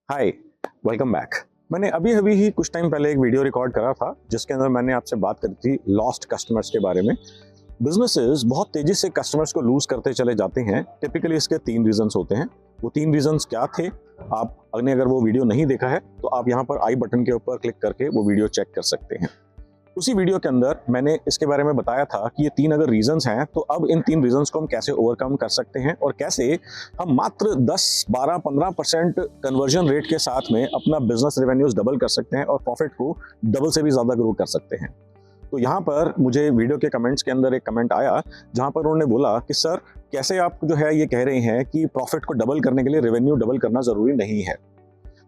हाय, welcome back. मैंने अभी अभी ही कुछ टाइम पहले एक वीडियो रिकॉर्ड करा था जिसके अंदर मैंने आपसे बात करी थी लॉस्ट कस्टमर्स के बारे में। बिजनेसेस बहुत तेजी से कस्टमर्स को लूज करते चले जाते हैं। टिपिकली इसके 3 रीजंस होते हैं। वो 3 रीजंस क्या थे, आपने अगर वो वीडियो नहीं देखा है तो आप यहाँ पर आई बटन के ऊपर क्लिक करके वो वीडियो चेक कर सकते हैं। उसी वीडियो के अंदर मैंने इसके बारे में बताया था कि ये 3 अगर रीजंस हैं तो अब इन 3 रीजंस को हम कैसे ओवरकम कर सकते हैं और कैसे हम मात्र 10, 12, 15% कन्वर्जन रेट के साथ में अपना बिजनेस रेवेन्यूज डबल कर सकते हैं और प्रॉफिट को डबल से भी ज़्यादा ग्रो कर सकते हैं। तो यहाँ पर मुझे वीडियो के कमेंट्स के अंदर एक कमेंट आया जहाँ पर उन्होंने बोला कि सर कैसे आप जो है ये कह रहे हैं कि प्रॉफिट को डबल करने के लिए रेवेन्यू डबल करना ज़रूरी नहीं है।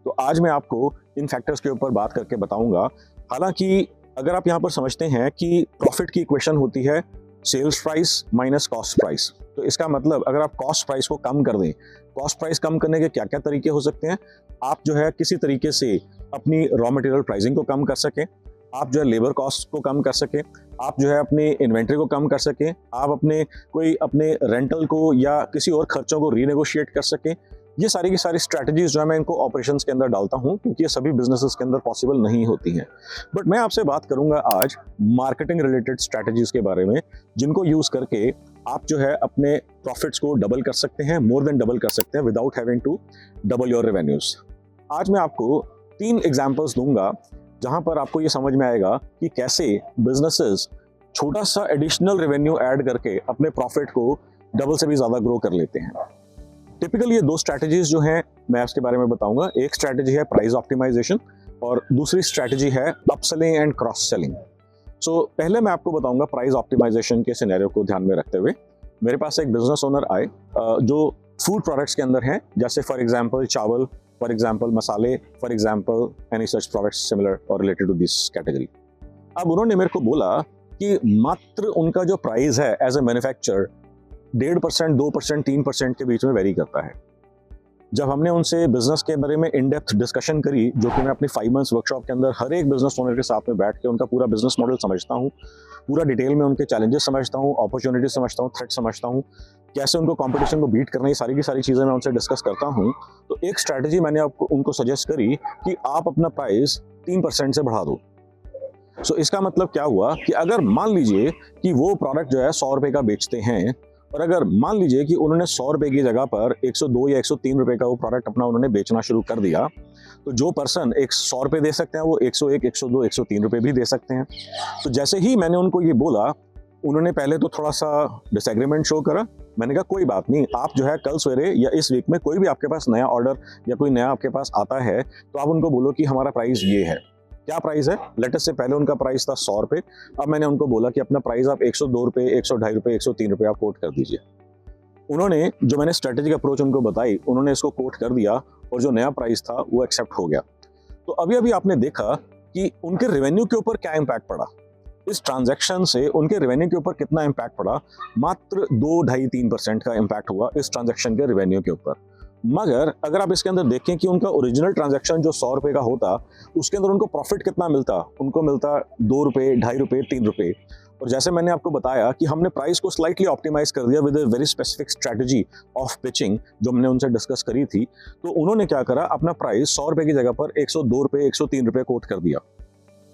तो आज मैं आपको इन फैक्टर्स के ऊपर बात करके बताऊंगा। हालांकि अगर आप यहाँ पर समझते हैं कि प्रॉफिट की इक्वेशन होती है sales price minus cost price, तो इसका मतलब अगर आप कॉस्ट प्राइस को कम कर दें, कॉस्ट प्राइस कम करने के क्या क्या तरीके हो सकते हैं। आप जो है किसी तरीके से अपनी रॉ मटेरियल प्राइसिंग को कम कर सकें, आप जो है लेबर कॉस्ट को कम कर सकें, आप जो है अपनी इन्वेंट्री को कम कर सकें, आप अपने रेंटल को या किसी और खर्चों को रीनेगोशिएट कर सकें। ये सारी की सारी स्ट्रैटेजीज जो है मैं इनको ऑपरेशंस के अंदर डालता हूं क्योंकि ये सभी बिजनेसेस के अंदर पॉसिबल नहीं होती हैं। बट मैं आपसे बात करूंगा आज मार्केटिंग रिलेटेड स्ट्रैटेजीज के बारे में जिनको यूज करके आप जो है अपने प्रॉफिट्स को डबल कर सकते हैं, मोर देन डबल कर सकते हैं without having to double your revenues. आज मैं आपको 3 एग्जांपल्स दूंगा जहां पर आपको ये समझ में आएगा कि कैसे बिजनेसेस छोटा सा एडिशनल रेवेन्यू ऐड करके अपने प्रॉफिट को डबल से भी ज्यादा ग्रो कर लेते हैं। टिपिकली ये 2 स्ट्रैटेजीज जो हैं मैं इसके बारे में बताऊंगा। एक स्ट्रैटेजी है प्राइस ऑप्टिमाइजेशन और दूसरी स्ट्रैटेजी है अपसेलिंग एंड क्रॉस सेलिंग। सो पहले मैं आपको बताऊंगा प्राइस ऑप्टिमाइजेशन के सिनेरियो को ध्यान में रखते हुए। मेरे पास एक बिजनेस ओनर आए जो फूड प्रोडक्ट्स के अंदर हैं, जैसे फॉर एग्जांपल चावल, फॉर एग्जांपल मसाले, for example any such products similar और रिलेटेड टू दिस कैटेगरी। अब उन्होंने मेरे को बोला कि मात्र उनका जो प्राइस है एज ए मैन्युफैक्चरर 1.5%, 2%, 3% के बीच में वेरी करता है। जब हमने उनसे बिजनेस के बारे में इन डेप्थ डिस्कशन करी, जो कि मैं अपनी 5 मंथ्स वर्कशॉप के अंदर हर एक बिजनेस ओनर के साथ में बैठ के उनका पूरा बिजनेस मॉडल समझता हूँ, पूरा डिटेल में उनके चैलेंजेस समझता हूँ, अपॉर्चुनिटीज समझता हूँ, थ्रेट समझता हूँ, कैसे उनको कंपटीशन को बीट करना है, सारी की सारी चीज़ें मैं उनसे डिस्कस करता हूँ। तो एक स्ट्रैटेजी मैंने आपको उनको सजेस्ट करी कि आप अपना प्राइस 3% से बढ़ा दो। सो इसका मतलब क्या हुआ कि अगर मान लीजिए कि वो प्रोडक्ट जो है 100 रुपये का बेचते हैं और अगर मान लीजिए कि उन्होंने 100 रुपये की जगह पर 102 या 103 रुपये का वो प्रोडक्ट अपना उन्होंने बेचना शुरू कर दिया, तो जो पर्सन 100 रुपये दे सकते हैं वो 101, 102, 103 रुपये भी दे सकते हैं। तो जैसे ही मैंने उनको ये बोला, उन्होंने पहले तो थोड़ा सा डिसएग्रीमेंट शो करा। मैंने कहा कोई बात नहीं, आप जो है कल सवेरे या इस वीक में कोई भी आपके पास नया ऑर्डर या कोई नया आपके पास आता है तो आप उनको बोलो कि हमारा प्राइस ये है। क्या प्राइस है? लेटेस्ट से पहले उनका प्राइस था 100 रुपये, अब मैंने उनको बोला कि अपना प्राइस आप 102 रुपये, 102.5 रुपये, 103 रुपये आप कोट कर दीजिए। उन्होंने जो मैंने स्ट्रेटेजिक अप्रोच उनको बताई, उन्होंने इसको कोट कर दिया और जो नया प्राइस था वो एक्सेप्ट हो गया। तो अभी अभी आपने देखा कि उनके रेवेन्यू के ऊपर क्या इम्पैक्ट पड़ा, इस ट्रांजैक्शन से उनके रेवेन्यू के ऊपर कितना इम्पैक्ट पड़ा। मात्र 2, 2.5, 3% का इम्पैक्ट हुआ इस ट्रांजैक्शन के रेवेन्यू के ऊपर। मगर अगर आप इसके अंदर देखें कि उनका ओरिजिनल ट्रांजैक्शन जो 100 रुपये का होता, उसके अंदर उनको प्रॉफिट कितना मिलता, उनको मिलता 2 रुपये, 2.5 रुपये, 3 रुपये। और जैसे मैंने आपको बताया कि हमने प्राइस को स्लाइटली ऑप्टिमाइज कर दिया with a very specific strategy of pitching जो हमने उनसे डिस्कस करी थी, तो उन्होंने क्या करा, अपना प्राइस 100 रुपये की जगह पर 102 रुपये, 103 रुपये कोट कर दिया।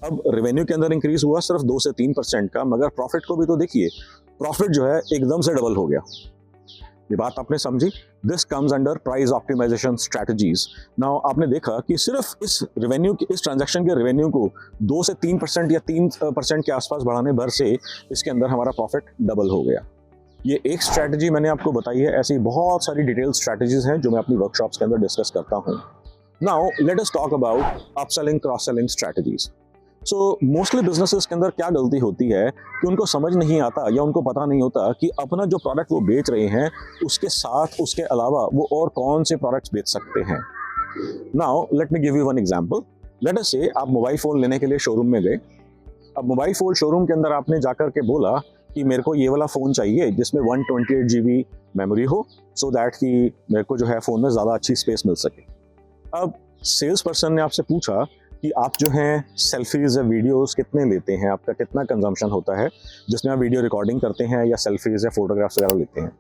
अब रेवेन्यू के अंदर इंक्रीज हुआ सिर्फ 2 से 3% का, मगर प्रॉफिट को भी तो देखिए, प्रॉफिट जो है एकदम से डबल हो गया। ये बात आपने समझी। This comes under price optimisation strategies. Now आपने देखा कि सिर्फ इस ट्रांजैक्शन के रेवेन्यू को 2 से 3% या 3% के आसपास बढ़ाने भर से इसके अंदर हमारा प्रॉफिट डबल हो गया। ये एक स्ट्रैटेजी मैंने आपको बताई है, ऐसी बहुत सारी डिटेल स्ट्रैटेजीज हैं जो मैं अपनी वर्कशॉप्स के अंदर डिस्कस करता हूँ। Now let us talk about upselling, cross selling strategies. So mostly businesses के अंदर क्या गलती होती है कि उनको समझ नहीं आता या उनको पता नहीं होता कि अपना जो प्रोडक्ट वो बेच रहे हैं उसके साथ, उसके अलावा वो और कौन से प्रोडक्ट्स बेच सकते हैं। Now let me give you one example. Let us से आप मोबाइल फ़ोन लेने के लिए शोरूम में गए। अब मोबाइल फ़ोन शोरूम के अंदर आपने जाकर के बोला कि मेरे को ये वाला फ़ोन चाहिए जिसमें 128 GB मेमोरी हो, सो दैट कि मेरे को जो है फ़ोन में ज़्यादा अच्छी स्पेस मिल सके। अब सेल्स पर्सन ने आपसे पूछा कि आप जो हैं सेल्फीज़ या वीडियोस कितने लेते हैं, आपका कितना कंजम्पशन होता है जिसमें आप वीडियो रिकॉर्डिंग करते हैं या सेल्फीज़ या फोटोग्राफ्स वगैरह लेते हैं।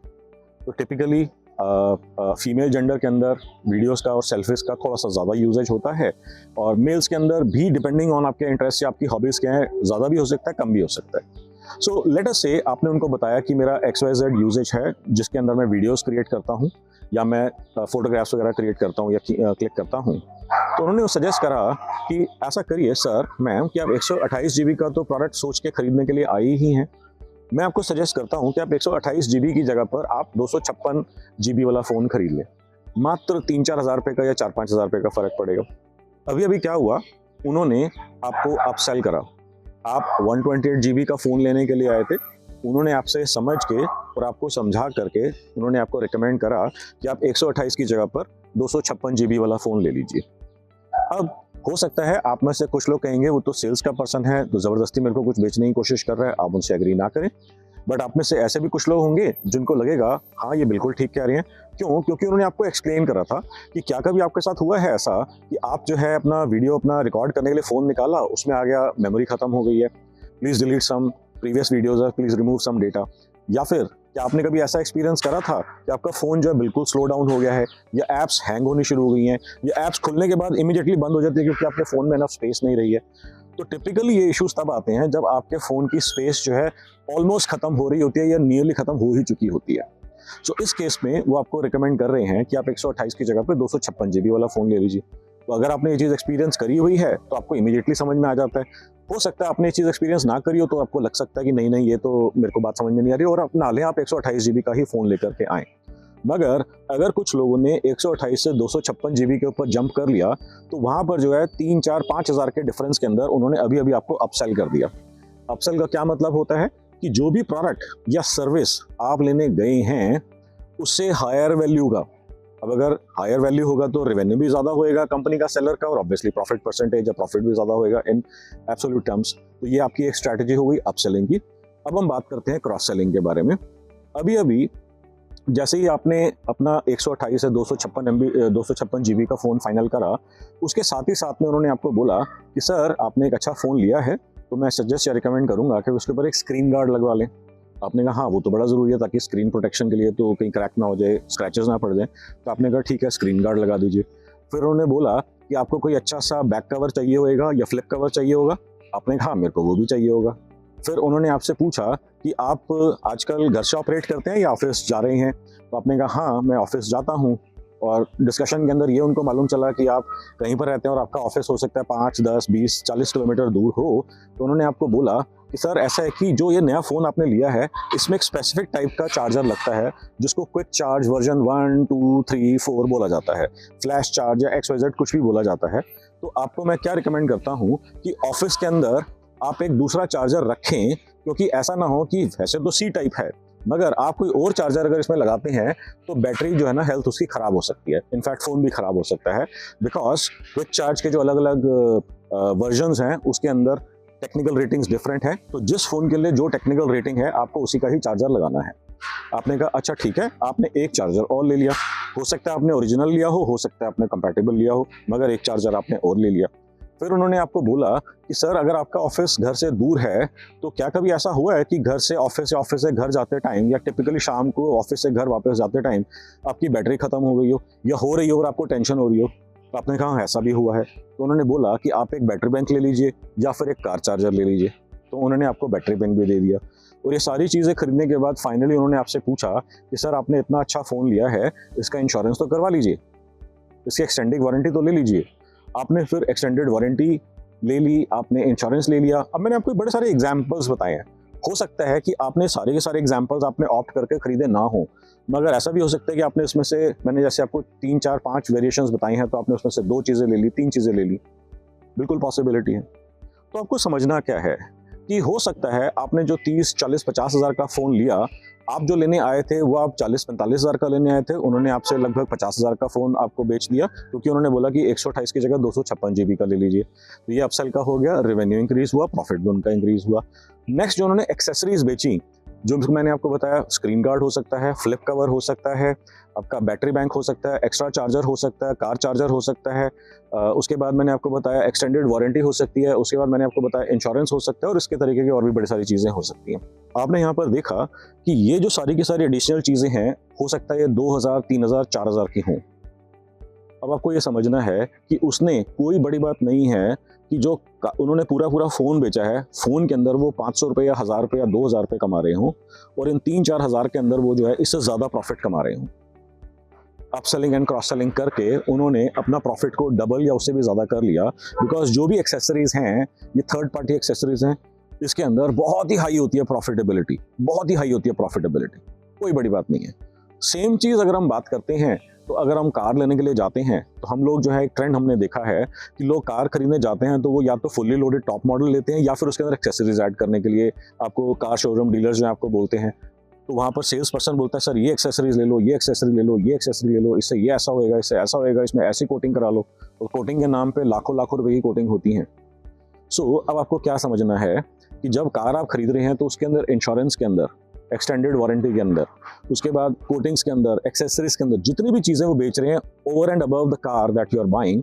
तो टिपिकली फीमेल जेंडर के अंदर वीडियोस का और सेल्फीज का थोड़ा सा ज़्यादा यूजेज होता है, और मेल्स के अंदर भी डिपेंडिंग ऑन आपके इंटरेस्ट या आपकी हॉबीज़ क्या है, ज़्यादा भी हो सकता है, कम भी हो सकता है। सो लेट अस से आपने उनको बताया कि मेरा XYZ यूजेज है जिसके अंदर मैं वीडियोस क्रिएट करता हूँ या मैं फोटोग्राफ्स वगैरह क्रिएट करता हूँ या क्लिक करता हूँ। तो उन्होंने सजेस्ट करा कि ऐसा करिए सर मैम कि आप 128 GB का तो प्रोडक्ट सोच के खरीदने के लिए आई ही हैं, मैं आपको सजेस्ट करता हूं कि आप 128 GB की जगह पर आप 256 GB वाला फ़ोन खरीद लें। मात्र 3-4 हज़ार रुपये का या 4-5 हज़ार रुपये का फ़र्क पड़ेगा। अभी अभी क्या हुआ, उन्होंने आपको अपसेल करा। आप 128 GB का फ़ोन लेने के लिए आए थे, उन्होंने आपसे समझ के और आपको समझा करके उन्होंने आपको रिकमेंड करा कि आप 128 की जगह पर 256 GB वाला फ़ोन ले लीजिए। अब हो सकता है आप में से कुछ लोग कहेंगे वो तो सेल्स का पर्सन है तो ज़बरदस्ती मेरे को कुछ बेचने की कोशिश कर रहा है, आप उनसे एग्री ना करें। बट आप में से ऐसे भी कुछ लोग होंगे जिनको लगेगा हाँ ये बिल्कुल ठीक कह रहे हैं। क्यों? क्योंकि उन्होंने आपको एक्सप्लेन करा था कि क्या कभी आपके साथ हुआ है ऐसा कि आप जो है अपना वीडियो अपना रिकॉर्ड करने के लिए फ़ोन निकाला, उसमें आ गया मेमोरी ख़त्म हो गई है, please delete some previous videos, please remove some data. या फिर क्या आपने कभी ऐसा एक्सपीरियंस करा था कि आपका फ़ोन जो है बिल्कुल स्लो डाउन हो गया है, या ऐप्स हैंग होनी शुरू हो गई हैं, या ऐप्स खुलने के बाद इमीडिएटली बंद हो जाती है क्योंकि आपके फ़ोन में इनफ स्पेस नहीं रही है। तो टिपिकली ये इश्यूज़ तब आते हैं जब आपके फ़ोन की स्पेस जो है ऑलमोस्ट ख़त्म हो रही होती है या नियरली ख़त्म हो ही चुकी होती है। सो इस केस में वो आपको रिकमेंड कर रहे हैं कि आप 128 की जगह पे 256 GB वाला फ़ोन ले लीजिए। तो अगर आपने ये चीज़ एक्सपीरियंस करी हुई है तो आपको इमीडिएटली समझ में आ जाता है। हो सकता है आपने ये चीज़ एक्सपीरियंस ना करी हो तो आपको लग सकता है कि नहीं ये तो मेरे को बात समझ में नहीं आ रही, और अपना ले आप 128 GB का ही फ़ोन लेकर के आएँ। मगर अगर कुछ लोगों ने 128 से 256 GB के ऊपर जंप कर लिया तो वहाँ पर जो है 3-4-5 हज़ार के डिफरेंस के अंदर उन्होंने अभी अभी आपको अपसेल कर दिया। अपसेल का क्या मतलब होता है कि जो भी प्रोडक्ट या सर्विस आप लेने गए हैं उससे हायर वैल्यू का, अब अगर हायर वैल्यू होगा तो रेवेन्यू भी ज़्यादा होएगा कंपनी का, सेलर का, और ऑब्वियसली प्रॉफिट परसेंटेज या प्रॉफिट भी ज़्यादा होएगा इन एब्सोल्यूट टर्म्स। तो ये आपकी एक स्ट्रैटेजी हो गई अपसेलिंग की। अब हम बात करते हैं क्रॉस सेलिंग के बारे में। अभी अभी जैसे ही आपने अपना 128 से 256 GB का फ़ोन फाइनल करा, उसके साथ ही साथ में उन्होंने आपको बोला कि सर आपने एक अच्छा फ़ोन लिया है तो मैं सजेस्ट या रिकमेंड करूँगा कि उसके ऊपर एक स्क्रीन गार्ड लगवा लें। आपने कहा हाँ वो तो बड़ा ज़रूरी है ताकि स्क्रीन प्रोटेक्शन के लिए तो कहीं क्रैक ना हो जाए, स्क्रैचेस ना पड़ जाए। तो आपने कहा ठीक है स्क्रीन गार्ड लगा दीजिए। फिर उन्होंने बोला कि आपको कोई अच्छा सा बैक कवर चाहिए होगा या फ्लिप कवर चाहिए होगा, आपने कहा मेरे को वो भी चाहिए होगा। फिर उन्होंने आपसे पूछा कि आप आजकल घर से ऑपरेट करते हैं या ऑफिस जा रहे हैं, तो आपने कहा हाँ मैं ऑफिस जाता हूँ। और डिस्कशन के अंदर ये उनको मालूम चला कि आप कहीं पर रहते हैं और आपका ऑफिस हो सकता है 5, 10, 20, 40 किलोमीटर दूर हो। तो उन्होंने आपको बोला कि सर ऐसा है कि जो ये नया फ़ोन आपने लिया है इसमें एक स्पेसिफिक टाइप का चार्जर लगता है जिसको क्विक चार्ज वर्जन 1, 2, 3, 4 बोला जाता है, फ्लैश चार्ज या XYZ कुछ भी बोला जाता है। तो आपको मैं क्या रिकमेंड करता हूँ कि ऑफिस के अंदर आप एक दूसरा चार्जर रखें, क्योंकि ऐसा ना हो कि वैसे तो C टाइप है मगर आप कोई और चार्जर अगर इसमें लगाते हैं तो बैटरी जो है ना हेल्थ उसकी ख़राब हो सकती है, इनफैक्ट फ़ोन भी ख़राब हो सकता है। बिकॉज क्विक चार्ज के जो अलग अलग वर्जन्स हैं उसके अंदर टेक्निकल रेटिंग्स डिफरेंट है। तो जिस फ़ोन के लिए जो टेक्निकल रेटिंग है आपको उसी का ही चार्जर लगाना है। आपने कहा अच्छा ठीक है, आपने एक चार्जर और ले लिया। हो सकता है आपने ओरिजिनल लिया हो सकता है आपने कंपैटिबल लिया हो, मगर एक चार्जर आपने और ले लिया। फिर उन्होंने आपको बोला कि सर अगर आपका ऑफिस घर से दूर है तो क्या कभी ऐसा हुआ है कि घर से ऑफिस या ऑफिस से घर जाते टाइम या टिपिकली शाम को ऑफिस से घर वापस जाते टाइम आपकी बैटरी ख़त्म हो गई हो या हो रही हो और आपको टेंशन हो रही हो? तो आपने कहा ऐसा भी हुआ है। तो उन्होंने बोला कि आप एक बैटरी बैंक ले लीजिए या फिर एक कार चार्जर ले लीजिए। तो उन्होंने आपको बैटरी बैंक भी दे दिया। और ये सारी चीज़ें खरीदने के बाद फाइनली उन्होंने आपसे पूछा कि सर आपने इतना अच्छा फ़ोन लिया है, इसका इंश्योरेंस तो करवा लीजिए, इसकी एक्सटेंडेड वारंटी तो ले लीजिए। आपने फिर एक्सटेंडेड वारंटी ले ली, आपने इंश्योरेंस ले लिया। अब मैंने आपको बड़े सारे एग्जाम्पल्स बताए हैं। हो सकता है कि आपने सारे के सारे एग्जाम्पल्स आपने ऑप्ट करके खरीदे ना हो, मगर ऐसा भी हो सकता है कि आपने इसमें से, मैंने जैसे आपको 3, 4, 5 वेरिएशंस बताई हैं तो आपने उसमें से 2 चीज़ें ले ली, 3 चीज़ें ले ली, बिल्कुल पॉसिबिलिटी है। तो आपको समझना क्या है कि हो सकता है आपने जो 30, 40, 50 हज़ार का फ़ोन लिया, आप जो लेने आए थे वो आप 40-45 हज़ार का लेने आए थे, उन्होंने आपसे लगभग 50 हज़ार का फ़ोन आपको बेच दिया क्योंकि उन्होंने बोला कि 128 की जगह 256 GB का ले लीजिए। तो ये अपसेल का हो गया, रेवेन्यू इंक्रीज़ हुआ, प्रॉफिट भी उनका इंक्रीज़ हुआ। नेक्स्ट जो उन्होंने एक्सेसरीज़ बेची, जो मैंने आपको बताया, स्क्रीन गार्ड हो सकता है, फ्लिप कवर हो सकता है, आपका बैटरी बैंक हो सकता है, एक्स्ट्रा चार्जर हो सकता है, कार चार्जर हो सकता है, उसके बाद मैंने आपको बताया एक्सटेंडेड वारंटी हो सकती है, उसके बाद मैंने आपको बताया इंश्योरेंस हो सकता है और इसके तरीके की और भी बड़ी सारी चीज़ें हो सकती हैं। आपने यहाँ पर देखा कि ये जो सारी की सारी एडिशनल चीज़ें हैं, हो सकता है ये 2000, 3000, 4000 की हों। अब आपको ये समझना है कि उसने कोई बड़ी बात नहीं है कि जो उन्होंने पूरा फ़ोन बेचा है, फ़ोन के अंदर वो 500 रुपये या 1000 रुपये या 2000 रुपये कमा रहे हों और इन 3-4 हज़ार के अंदर वो जो है इससे ज़्यादा प्रॉफिट कमा रहे हों। अपसेलिंग एंड क्रॉस सेलिंग करके उन्होंने अपना प्रॉफिट को डबल या उससे भी ज़्यादा कर लिया, बिकॉज जो भी एक्सेसरीज़ हैं, ये थर्ड पार्टी एक्सेसरीज़ हैं, इसके अंदर बहुत ही हाई होती है प्रॉफिटेबिलिटी, बहुत ही हाई होती है प्रॉफिटेबिलिटी, कोई बड़ी बात नहीं है। सेम चीज़ अगर हम बात करते हैं, तो अगर हम कार लेने के लिए जाते हैं तो हम लोग जो है एक ट्रेंड हमने देखा है कि लोग कार खरीदने जाते हैं तो वो या तो फुल्ली लोडेड टॉप मॉडल लेते हैं या फिर उसके अंदर एक्सेसरीज ऐड करने के लिए आपको कार शोरूम डीलर्स जो आपको बोलते हैं, तो वहाँ पर सेल्स पर्सन बोलता है सर ये एक्सेसरीज ले लो, ये एक्सेसरी ले लो, ये एक्सेसरी ले लो, इससे ये ऐसा होएगा, इससे ऐसा होएगा, इसमें ऐसी कोटिंग करा लो, और कोटिंग के नाम पे लाखों लाखों रुपए की कोटिंग होती हैं। सो अब आपको क्या समझना है कि जब कार आप खरीद रहे हैं तो उसके अंदर इंश्योरेंस के अंदर, एक्सटेंडेड वारंटी के अंदर, उसके बाद कोटिंग्स के अंदर, एक्सेसरीज के अंदर, जितनी भी चीज़ें वो बेच रहे हैं over and above the car that you are buying,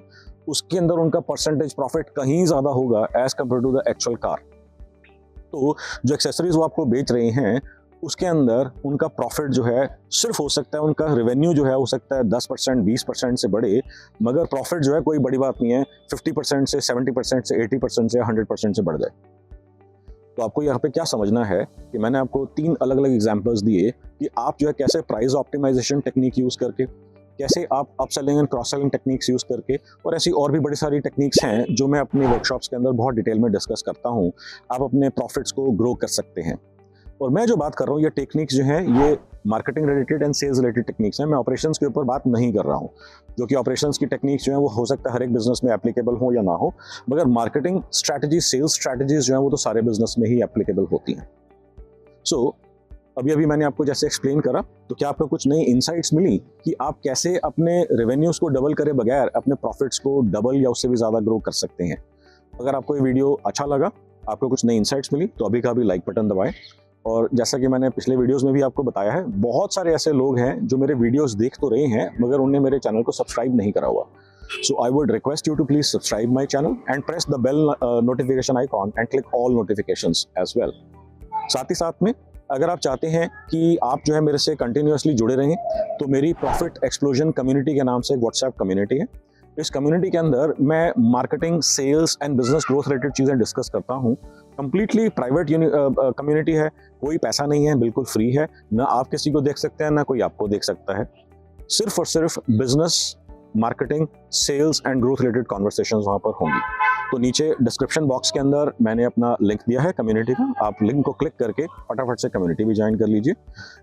उसके अंदर उनका परसेंटेज प्रॉफिट कहीं ज़्यादा होगा as compare to the actual car. तो जो एक्सेसरीज वो आपको बेच रहे हैं उसके अंदर उनका प्रॉफिट जो है सिर्फ हो सकता है, उनका रेवेन्यू जो है हो सकता है 10%, 20% से बढ़े, मगर प्रॉफिट जो है कोई बड़ी बात नहीं है, 50% से 70% से 80% से 100% से बढ़ जाए। तो आपको यहाँ पे क्या समझना है कि मैंने आपको 3 अलग अलग एग्जांपल्स दिए कि आप जो है कैसे प्राइस ऑप्टिमाइजेशन टेक्निक यूज़ करके, कैसे आप upselling and cross selling techniques use करके, और ऐसी और भी बड़ी सारी टेक्निक्स हैं जो मैं अपने वर्कशॉप्स के अंदर बहुत डिटेल में डिस्कस करता हूँ, आप अपने प्रॉफिट्स को ग्रो कर सकते हैं। और मैं जो बात कर रहा हूँ ये टेक्निक्स जो हैं ये marketing related and sales related techniques हैं, मैं ऑपरेशंस के ऊपर बात नहीं कर रहा हूँ, जो कि ऑपरेशंस की टेक्निक्स जो हैं वो हो सकता है हर एक बिजनेस में एप्लीकेबल हो या ना हो, मगर मार्केटिंग स्ट्रैटेजी, सेल्स स्ट्रैटेजीज जो हैं वो तो सारे बिजनेस में ही एप्लीकेबल होती हैं। सो अभी मैंने आपको जैसे एक्सप्लेन करा, तो क्या आपको कुछ नई इनसाइट्स मिली कि आप कैसे अपने रेवेन्यूज़ को डबल करे बगैर अपने प्रॉफिट्स को डबल या उससे भी ज़्यादा ग्रो कर सकते हैं। अगर आपको ये वीडियो अच्छा लगा, आपको कुछ नई इनसाइट्स मिली, तो अभी का भी लाइक बटन दबाएं। और जैसा कि मैंने पिछले वीडियोस में भी आपको बताया है, बहुत सारे ऐसे लोग हैं जो मेरे वीडियोस देख तो रहे हैं मगर उन्होंने मेरे चैनल को सब्सक्राइब नहीं करा हुआ। So I would request you to please subscribe my channel and press the bell notification icon and click all notifications as well. साथ ही साथ में अगर आप चाहते हैं कि आप जो है मेरे से कंटिन्यूसली जुड़े रहें, तो मेरी प्रॉफिट एक्सप्लोजन कम्युनिटी के नाम से एक व्हाट्सएप कम्युनिटी है। इस कम्युनिटी के अंदर मैं marketing, sales and business growth related चीज़ें डिस्कस करता हूँ। कंप्लीटली प्राइवेट कम्युनिटी है, कोई पैसा नहीं है, बिल्कुल फ्री है, ना आप किसी को देख सकते हैं ना कोई आपको देख सकता है। सिर्फ और सिर्फ business, marketing, sales and growth related conversations वहाँ पर होंगी। तो नीचे डिस्क्रिप्शन बॉक्स के अंदर मैंने अपना लिंक दिया है कम्युनिटी का, आप लिंक को क्लिक करके फटाफट से कम्युनिटी भी ज्वाइन कर लीजिए।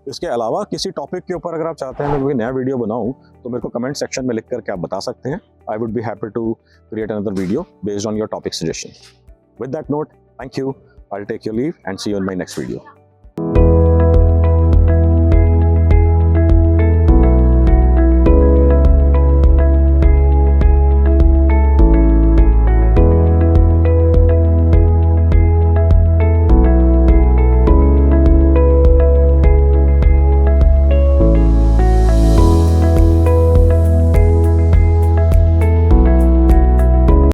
इसके अलावा किसी टॉपिक के ऊपर अगर आप चाहते हैं मैं कोई नया वीडियो बनाऊं, तो मेरे को कमेंट सेक्शन में लिख करके आप बता सकते हैं। I would be happy to create another video based on your topic suggestion. With that note, thank you, I will take your leave and see you in my next video.